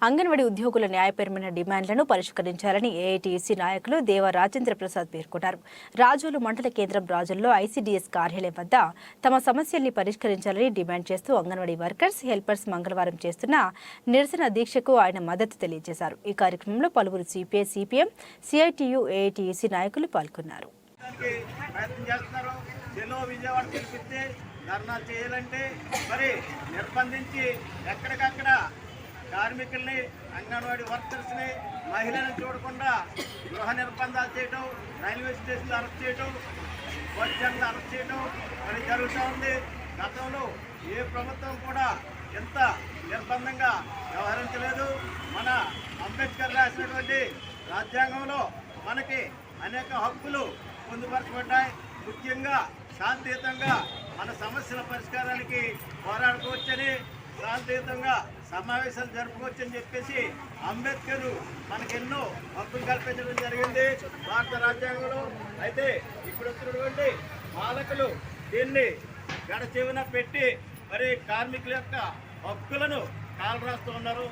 అంగన్వాడీ ఉద్యోగుల న్యాయపరమైన డిమాండ్లను పరిష్కరించాలని ఏఐటీయూసీ నాయకులు దేవ రాజేంద్ర ప్రసాద్ పేర్కొన్నారు. రాజోలు మండల కేంద్రం రాజుల్లో ఐసీడీఎస్ కార్యాలయం వద్ద తమ సమస్యల్ని పరిష్కరించాలని డిమాండ్ చేస్తూ అంగన్వాడీ వర్కర్స్, హెల్పర్స్ మంగళవారం చేస్తున్న నిరసన దీక్షకు ఆయన మద్దతు తెలియజేశారు. ఈ కార్యక్రమంలో పలువురు సిపిఐ, సిపిఎం, సిఐటియు, ఏఐటీయూసీ నాయకులు పాల్గొన్నారు. ధర్నా చేయాలంటే మరి నిర్బంధించి ఎక్కడికక్కడ కార్మికుల్ని, అంగన్వాడీ వర్కర్స్ని, మహిళలను చూడకుండా గృహ నిర్బంధాలు చేయటం, రైల్వే స్టేషన్లు అరెస్ట్ చేయటం, బస్టాండ్లు అరెస్ట్ చేయటం మరి జరుగుతూ ఉంది. గతంలో ఏ ప్రభుత్వం కూడా ఎంత నిర్బంధంగా వ్యవహరించలేదు. మన అంబేద్కర్ రాసినటువంటి రాజ్యాంగంలో మనకి అనేక హక్కులు పొందుపరచబడ్డాయి. ముఖ్యంగా శాంతియుతంగా మన సమస్యల పరిష్కారానికి పోరాడుకోవచ్చని, శాంతియుతంగా సమావేశాలు జరుపుకోవచ్చని చెప్పేసి అంబేద్కర్ మనకెన్నో హక్కులు కల్పించడం జరిగింది భారత రాజ్యాంగంలో. అయితే ఇప్పుడు వచ్చినటువంటి పాలకులు దీన్ని గడచెవిన పెట్టి మరి కార్మికుల యొక్క హక్కులను కాలరాస్తూ ఉన్నారు.